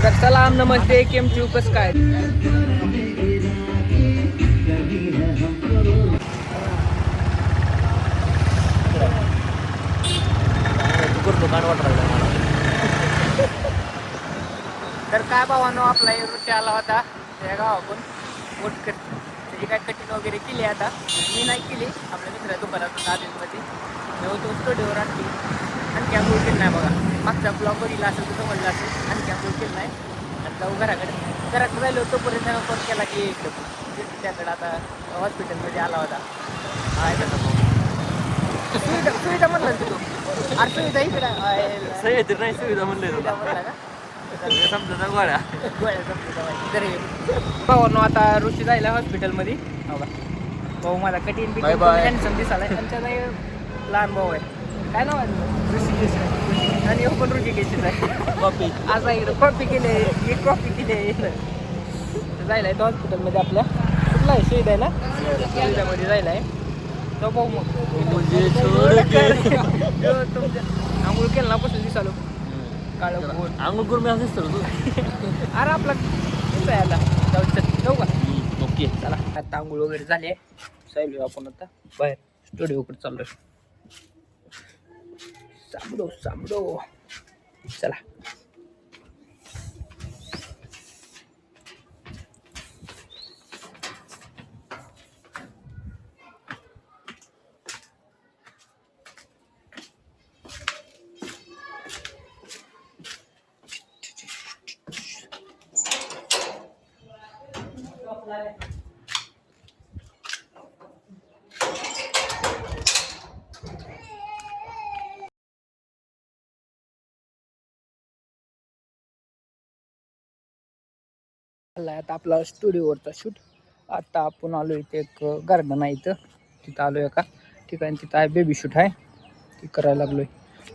तर सलाम नमस्ते केम ट्यू कसं काय तर काय भावानो आपला रुची आला होता त्या गावातून मोठकर त्याची काय कटिंग वगैरे केली आता मी नाही केली आपल्या दुसऱ्या दुकानातून आधीमध्ये जेव्हा तो स्टुडिओवर आणली आणखी आंघोळ केलं नाही बघा मागचा ब्लॉग बघितला असेल तर समजलं असेल आणखी आंघोळ केलं नाही आणि जाऊ घराकडे राहिलो तोपर्यंत त्यानं फोन केला की त्याकडे आता हॉस्पिटलमध्ये आला होता हा त्याचा भाऊ सुविधा म्हणला तू अरे सुविधा इकडे नाही सुविधा म्हणले म्हणला का समजा गोळ्या भावांनो आता ऋषी जायला हॉस्पिटलमध्ये हो का भाऊ माझा कठीण हँडसम दिसायला त्यांच्यात लहान भाऊ आहे काय नाव आहे ऋषिकेश आणि हो पण ऋषिकेशच आहे कॉपी आज इकडं कॉपी केली आहे एक कॉपी केली आहे जायला आहे हॉस्पिटलमध्ये आपल्या कुठला आहे सुविधायला सुविधामध्ये जायला आहे तो भाऊ मग तुमच्या आंघोळ केलं ना पासून दिसालो काळं आंघोळ करून मी असंच तू अरे आपला यायला जाऊ का ओके चला आता आंघोळ वगैरे झाली आहे चालू आपण आता बाहेर स्टुडिओकडे चाललोय सामडो चला आता आपला स्टुडिओवरचा शूट आता आपण आलो इथे एक गार्डन आहे इथं तिथं आलो एका ठिकाणी तिथं आहे बेबी शूट आहे ती करायला लागलोय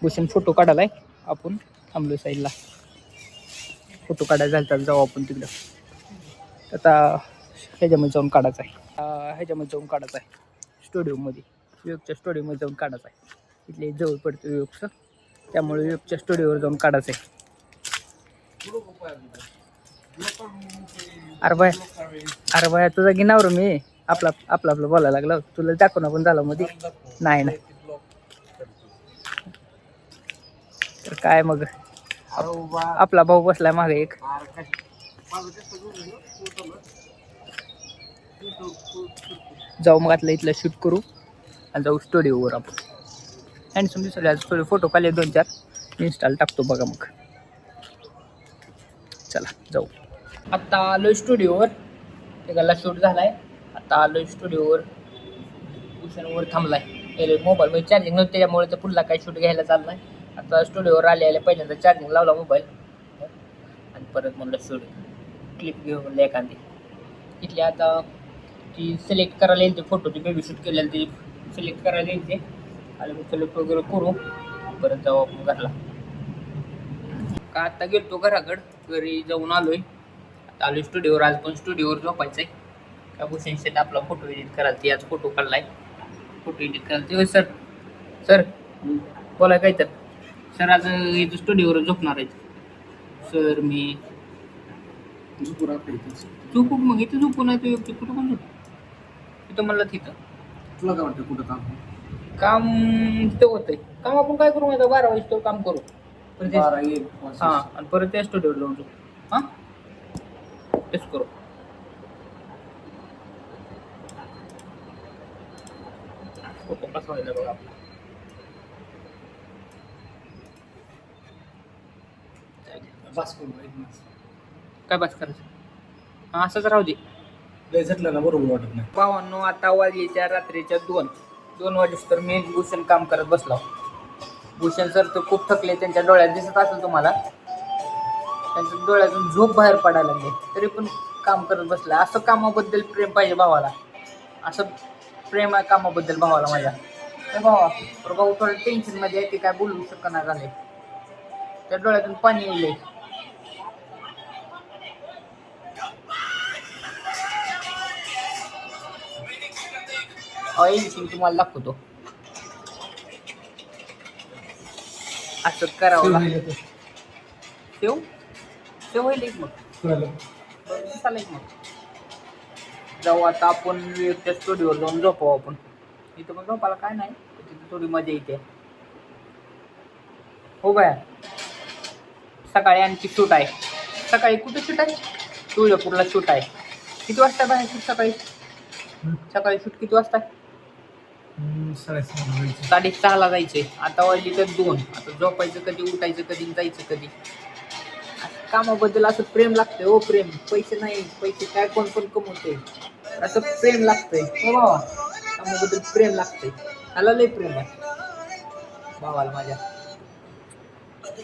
बसून फोटो काढायलाय आपण थांबलोय साईडला फोटो काढायला झाला तर जाऊ आपण तिकडं आता ह्याच्यामध्ये जाऊन काढायचं आहे स्टुडिओमध्ये विवेकच्या स्टुडिओमध्ये जाऊन काढायचं आहे इथले जवळ पडतं विवेकचं त्यामुळे विवेकच्या स्टुडिओवर जाऊन काढायचं आहे अरे बाय तुझा की नावर मी आपलं बोलायला लागलं तुला दाखवून पण झालं मध्ये नाही ना तर काय मग आपला भाऊ बसलाय मागे एक जाऊ मग आतलं इथलं शूट करू आणि जाऊ स्टुडिओवर आपण हँडसम दिसले स्टुडिओ फोटो काढले 2-4 इन्स्टाला टाकतो बघा मग चला जाऊ आता आलोय स्टुडिओवर एकाला शूट झालाय आता आलोय स्टुडिओवर वर थांबलाय मोबाईल चार्जिंग नव्हतं त्याच्यामुळे तर पुढला काही शूट घ्यायला चाललाय आता स्टुडिओवर आले पहिल्यांदा चार्जिंग लावला मोबाईल आणि परत म्हणलं शूट क्लिप घेऊन एखादी इथली आता ती सिलेक्ट करायला येईल ते फोटो ती बेबी शूट केलेलं ती सिलेक्ट करायला येईल ते आणि मग सिलेक्ट वगैरे करू परत जाऊ आपण घरला का आता गेलतो घरी जाऊन आलोय आता आलोय स्टुडिओवर आज पण स्टुडिओवर झोपायचंय का भूषण शेट आपला फोटो एडिट करायला ती आज फोटो काढलाय फोटो एडिट करायला सर बोलाय काय तर सर आज इथं स्टुडिओवर झोपणार आहेत सर मी झोपू मग इथं झोपू नाही तू कुठं पण झोप इथं म्हणलं तिथं तुला काय वाटतं कुठं काम ते होतंय काम आपण काय करू माहिती 12 वाजता काम करू हां आणि परत त्या स्टुडिओवर जाऊन जाऊ हां तेच करू फोटो कसा व्हायला बघा आपला बस करू काय बस करायचं हां असंच राहू दे झटलं ना बरोबर वाटत नाही भावांनो आता वाजलीच्या रात्रीच्या 2 वाजेस तर मी भूषण काम करत बसलो भूषण सर तर खूप थकले त्यांच्या डोळ्यात दिसत असेल तुम्हाला त्यांच्या डोळ्यातून झोप बाहेर पडायला लागली तरी पण काम करत बसला असं कामाबद्दल प्रेम पाहिजे भावाला असं प्रेम आहे कामाबद्दल भावाला माझ्या भावा तर भाऊ थोडं टेन्शनमध्ये आहे ते काय बोलू शकणार झाले त्या डोळ्यातून पाणी येईल एडिटिंग तुम्हाला दाखवतो असं करावं लागतं ठेवू ते होईल एक मग चालेल मग जाऊ आता आपण त्या स्टुडिओवर जाऊन झोपू आपण. इथं पण झोपायला काय नाही, तिथे थोडी मजा येते. हो बाया, सकाळी आणखी शूट आहे. सकाळी कुठे शूट आहे? तुळजापूरला शूट आहे. किती वाजता बाहेर शूट सकाळी? सकाळी शूट किती वाजता? 6:30ला जायचंय. आता वाजली तर 2. आता झोपायचं कधी, उठायचं कधी, जायचं कधी. कामाबद्दल असं प्रेम लागतंय. हो प्रेम, पैसे नाही, पैसे काय कोण पण कमवते, असं प्रेम लागतंय. हो बाबा, कामाबद्दल प्रेम लागतंय. मला लय प्रेम आहे भावाला माझ्या.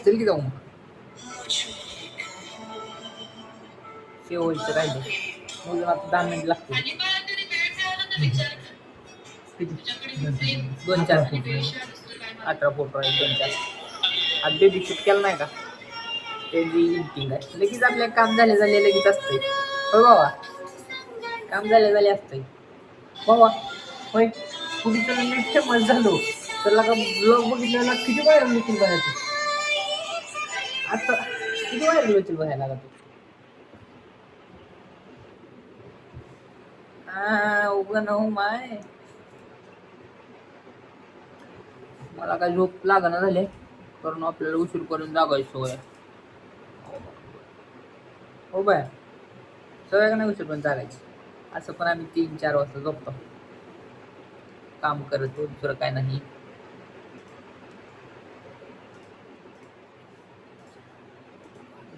चल की जाऊ मग. शेवटचं राहिले म्हणून आता 10 मिनिट लागतील. 2-4 18 फोटो आहे. 2-4 आज बेबी शूट केला नाही का, त्याची एडिटिंग आहे. लगेच आपल्या काम झाले लगेच असतंय. हो बाबा, काम झाले असतंय बाबा. होय, कुठे तर नेट फेमस झालो तर लगा ब्लॉग बघितल्याला किती व्हायरल होतील बघायचं. आता किती व्हायरल होतील बघायला लागत. उगं न माय, मला काय झोप लागना झाले कारण आपल्याला उशीर करून जागायची सवय. हो बाय, सवय का नाही उशीर पण जागायची. असं पण आम्ही 3-4 वाजता झोपतो, काम करतो, दुसरं काय नाही.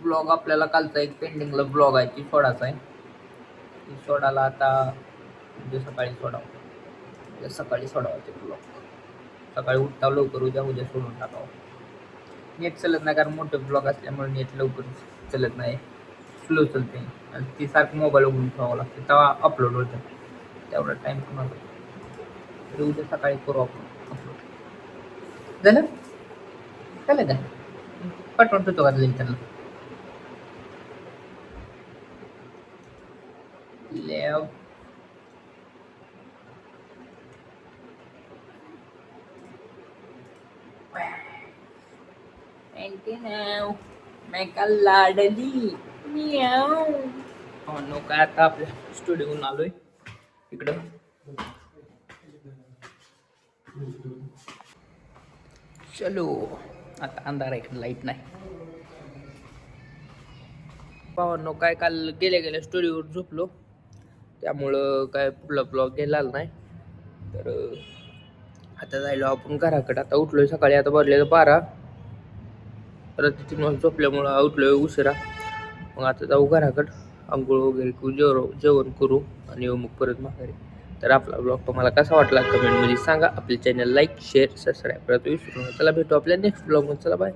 ब्लॉग आपल्याला कालचा एक पेंडिंगला ब्लॉग आहे, ती सोडायचा आहे. ती सोडायला आता उद्या सकाळी सोडावं. सकाळी सोडावं ते ब्लॉग. सकाळी उठता लवकर, उद्या सोडून टाकावं. नेट चलत नाही कारण मोठे ब्लॉग असल्यामुळे नेट लवकर चलत नाही, स्लो चलते. आणि ती सारखं मोबाईल उघडून ठेवावं लागते तेव्हा अपलोड होतं. तेवढा टाईम कोणाला. तर उद्या सकाळी करू आपण अपलोड. झालं का पाठवून ठेवतो का लिंक त्यांना. मैं कल लाडली काय आता आपल्या स्टुडिओहून आलोय इकडं. चलो आता अंधार आहे, लाईट नाही. पावांनो काय काल गेल्या स्टुडिओवर झोपलो, त्यामुळं काय पुढला ब्लॉग गेला नाही. तर आता जायलो आपण घराकडे. आता उठलोय सकाळी, आता भरलेलं 12. रात्री 3 वाजता झोपल्यामुळं उठलोय उशिरा. मग आता जाऊ घराकडं, आंघोळ वगैरे करू, जेवण करू आणि येऊ मग परत माघारी. तर आपला ब्लॉग तुम्हाला कसा वाटला कमेंटमध्ये सांगा. आपले चॅनल लाईक, शेअर, सबस्क्राईब करायला विसरू नका. चला भेटू आपल्या नेक्स्ट ब्लॉगमध्ये. चला बाय.